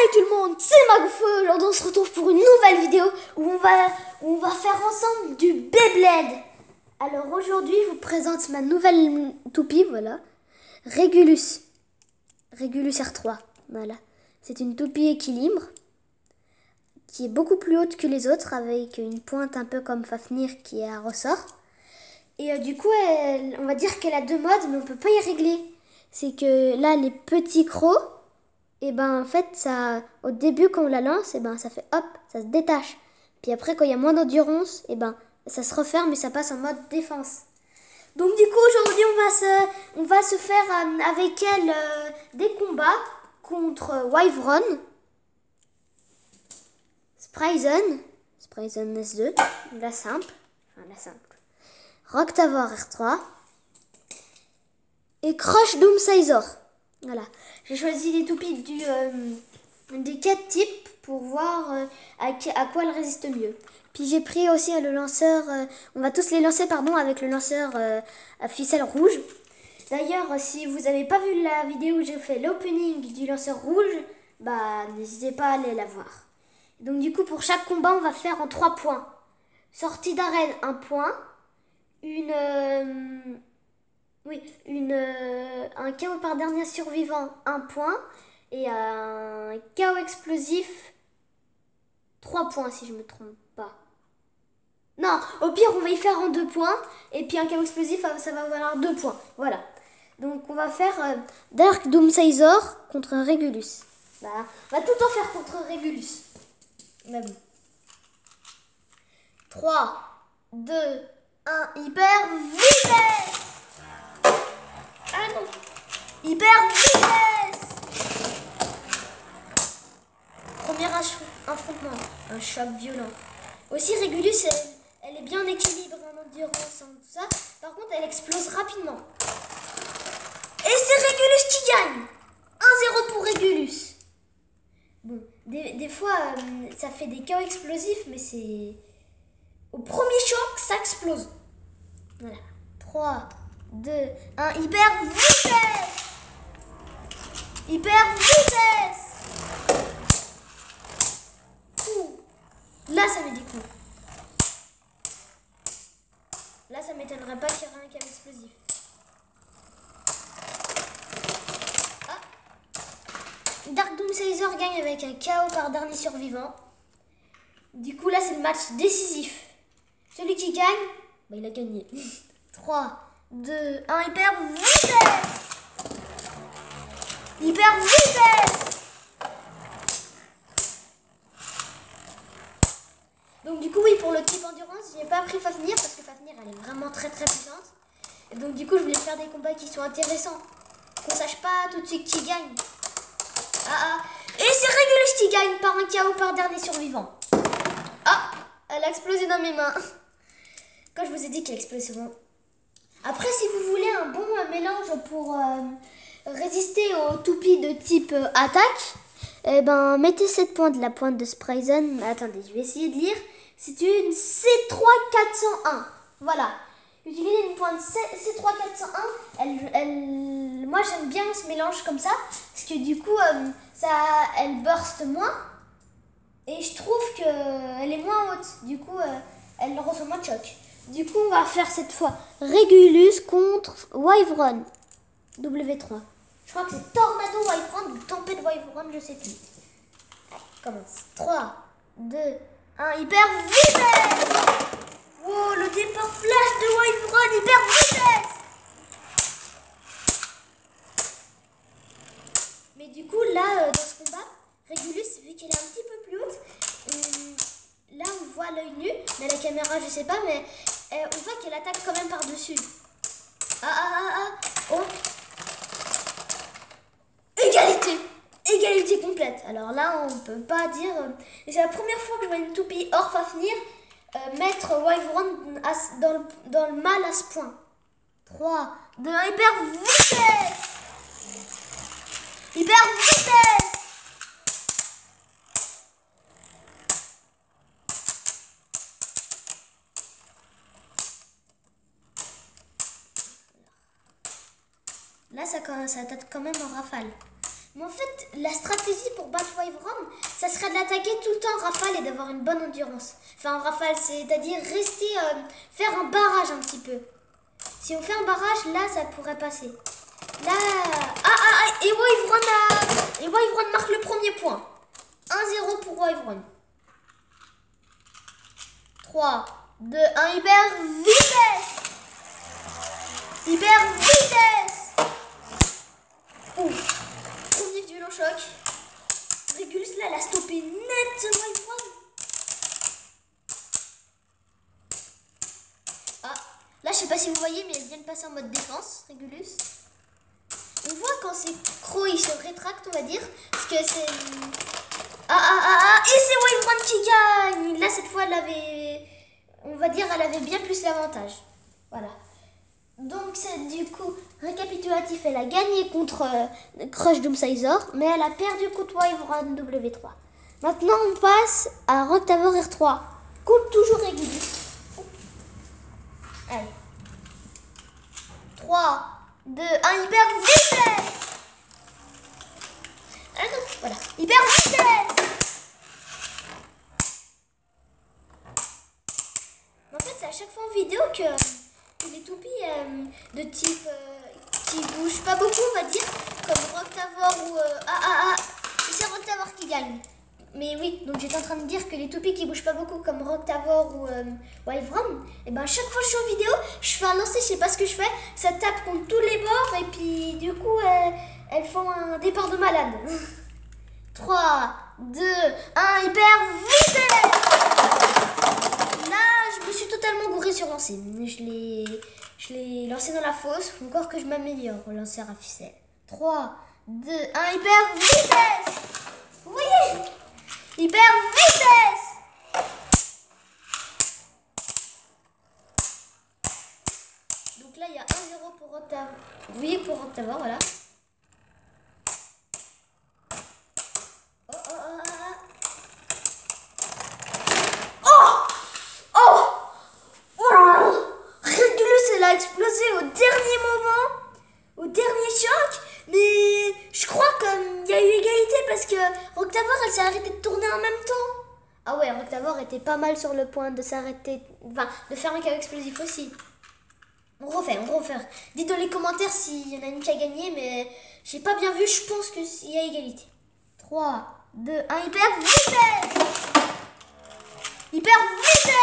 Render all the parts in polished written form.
Salut tout le monde, c'est Magouffeux. Aujourd'hui on se retrouve pour une nouvelle vidéo où on va faire ensemble du Beyblade. Alors aujourd'hui je vous présente ma nouvelle toupie, voilà. Régulus R3, voilà. C'est une toupie équilibre qui est beaucoup plus haute que les autres avec une pointe un peu comme Fafnir qui est à ressort. Et du coup on va dire qu'elle a deux modes mais on peut pas y régler. C'est que là les petits crocs, et ben en fait ça, au début quand on la lance, et ben ça fait hop, ça se détache. Puis après quand il y a moins d'endurance, et ben ça se referme et ça passe en mode défense. Donc du coup aujourd'hui on va se faire avec elle des combats contre Wyvron, Spryzen S2, la simple, Rocktavor R3 et Crush Doomsaizor. Voilà, j'ai choisi des toupies des 4 types pour voir à quoi elles résistent mieux. Puis j'ai pris aussi le lanceur, on va tous les lancer avec le lanceur à ficelle rouge. D'ailleurs, si vous n'avez pas vu la vidéo où j'ai fait l'opening du lanceur rouge, bah n'hésitez pas à aller la voir. Donc du coup pour chaque combat on va faire en 3 points. Sortie d'arène 1 point, un KO par dernier survivant 1 point et un KO explosif 3 points si je me trompe pas. Non, au pire on va y faire en 2 points et puis un KO explosif ça va valoir 2 points. Voilà. Donc on va faire Dark Doomsaizor contre un Régulus. Bah, on va tout en faire contre un Régulus. Mais bon. 3, 2, 1, hyper vitesse! Ah non! Hyper vitesse! Premier affrontement, un choc violent. Aussi Régulus, elle est bien en équilibre en endurance, en tout ça. Par contre, elle explose rapidement. Et c'est Régulus qui gagne! 1-0 pour Régulus. Bon, des fois, ça fait des chaos explosifs, mais c'est... Au premier choc, ça explose. Voilà. 3, 2, 1, hyper vitesse! Hyper vitesse! Ouh. Là, ça met des coups. Là, ça m'étonnerait pas qu'il y ait un KO explosif. Ah. Dark Doomsaizor gagne avec un KO par dernier survivant. Du coup, là, c'est le match décisif. Celui qui gagne, bah, il a gagné. 3, 2, 1, hyper vitesse! Hyper vitesse! Donc du coup, oui, pour le type endurance, j'ai pas pris Fafnir parce que Fafnir, elle est vraiment très puissante. Et donc du coup, je voulais faire des combats qui sont intéressants. Qu'on sache pas tout de suite qui gagne. Et c'est Régulus qui gagne par un KO par dernier survivant. Ah, elle a explosé dans mes mains. Quand je vous ai dit qu'elle explosait souvent. Après, si vous voulez un bon mélange pour résister aux toupies de type attaque, eh ben, mettez cette pointe, la pointe de Spryzen. Attendez, je vais essayer de lire. C'est une C3401. Voilà. Utilisez une pointe C3401. Moi, j'aime bien ce mélange comme ça. Parce que du coup, elle burst moins. Et je trouve qu'elle est moins haute. Du coup, elle reçoit moins de choc. Du coup, on va faire cette fois Régulus contre Wyvron. W3. Je crois que c'est Tornado Wyvron ou Tempête Wyvron, je sais plus. Allez, commence. 3, 2, 1, hyper vitesse! Wow, le départ flash de Wyvron, hyper vitesse! Mais du coup, là, dans ce combat, Régulus, vu qu'elle est un petit peu plus haute, là on voit l'œil nu, mais la caméra je sais pas, mais on voit qu'elle attaque quand même par-dessus. Oh. Égalité complète. Alors là, on peut pas dire... Et c'est la première fois que je vois une toupie hors Fafnir mettre Wyvron dans le mal à ce point. 3, 2, 1, hyper vitesse! Hyper vitesse! Là, ça attaque quand même en rafale. Mais en fait, la stratégie pour battre Wyvern, ça serait de l'attaquer tout le temps en rafale et d'avoir une bonne endurance. Enfin, en rafale, c'est-à-dire rester, faire un barrage un petit peu. Si on fait un barrage, là, ça pourrait passer. Là, et Wyvern marque le premier point. 1-0 pour Wyvern. 3, 2, 1, hyper vitesse. Hyper vitesse. Ouh. Premier violent choc. Régulus, là, elle a stoppé net Wyvern. Ah, là, je sais pas si vous voyez, mais elle vient de passer en mode défense, Régulus. On voit quand c'est Crow, il se rétracte, on va dire. Parce que c'est... Et c'est Wyvern qui gagne. Là, cette fois, elle avait... On va dire, elle avait bien plus l'avantage. Voilà. Donc, c'est du coup, récapitulatif, elle a gagné contre Crush Doomsizer, mais elle a perdu contre Wyvern W3. Maintenant, on passe à Roctavor R3. Contre toujours Régulus. Allez. 3, 2, 1, hyper vitesse. Ah non, voilà. Hyper vitesse. En fait, c'est à chaque fois en vidéo que les toupies de type qui bougent pas beaucoup, on va dire, comme Roctavor ou c'est Roctavor qui gagne. Mais oui, donc j'étais en train de dire que les toupies qui bougent pas beaucoup, comme Roctavor ou Wyvern, et ben à chaque fois que je suis en vidéo, je fais un lancer, je sais pas ce que je fais, ça tape contre tous les bords et puis du coup elles font un départ de malade. 3, 2, 1, hyper vitesse. Là, je me suis totalement gourée sur lancer. Je l'ai lancé dans la fosse, faut encore que je m'améliore au lancer à ficelle. 3, 2, 1, hyper vitesse. Vous voyez? Hyper vitesse. Donc là, il y a 1-0 pour Roctavor. Oui, pour Roctavor, voilà. Régulus, elle a explosé au dernier moment, au dernier choc, mais je crois qu'il y a eu égalité parce que Roctavor, elle s'est arrêtée de tourner en même temps. Ah ouais, Roctavor était pas mal sur le point de s'arrêter, enfin, de faire un KO explosif aussi. On refait. Dites dans les commentaires s'il y en a une qui a gagné, mais j'ai pas bien vu, je pense qu'il y a égalité. 3, 2, 1, hyper vitesse. Hyper vitesse.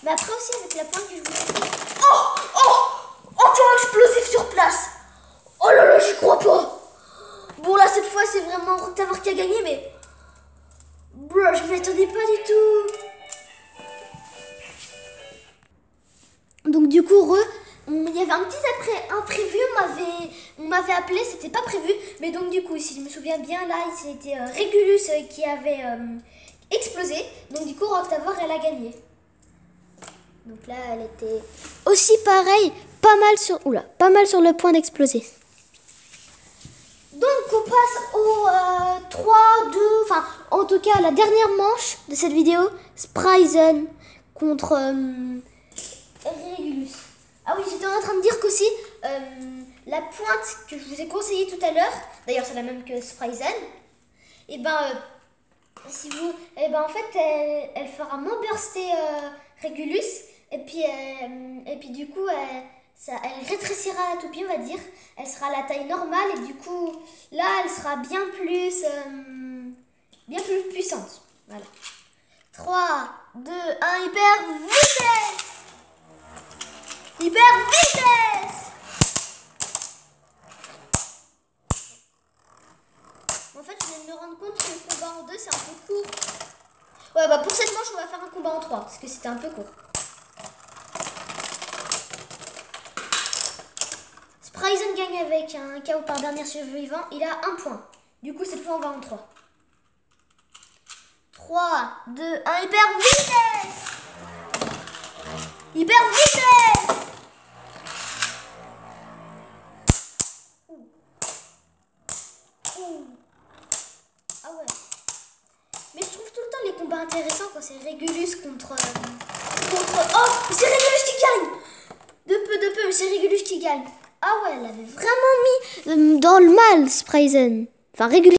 Mais après aussi avec la pointe que je vous... Encore explosif sur place. Oh là là, j'y crois pas. Bon là, cette fois, c'est vraiment Roctavor qui a gagné, mais... Bro, je m'y attendais pas du tout. Donc du coup, il y avait un petit imprévu, on m'avait appelé, c'était pas prévu. Mais donc du coup, si je me souviens bien, là, c'était Régulus qui avait explosé. Donc du coup, Roctavor, elle a gagné. Donc là, elle était aussi pareil, pas mal sur le point d'exploser. Donc on passe au 3, 2, enfin en tout cas la dernière manche de cette vidéo, Spryzen contre Régulus. Ah oui, j'étais en train de dire qu'aussi la pointe que je vous ai conseillée tout à l'heure, d'ailleurs c'est la même que Spryzen, et en fait elle fera moins burster Régulus. Et puis du coup, elle rétrécira la toupie, on va dire. Elle sera à la taille normale et du coup, là, elle sera bien plus puissante. Voilà. 3, 2, 1, hyper vitesse. Hyper vitesse. En fait, je viens de me rendre compte que le combat en 2, c'est un peu court. Ouais, bah pour cette manche, on va faire un combat en 3 parce que c'était un peu court. Spryzen gagne avec un KO par dernier survivant. Il a 1 point. Du coup, cette fois, on va en 3. 3, 2, 1, hyper vitesse. Hyper vitesse. Ah ouais. Mais je trouve tout le temps les combats intéressant quand c'est Régulus contre... Oh, c'est Régulus qui gagne. De peu, mais c'est Régulus qui gagne. Ah ouais, elle avait vraiment mis dans le mal, Sprayzen. Enfin, Régulus.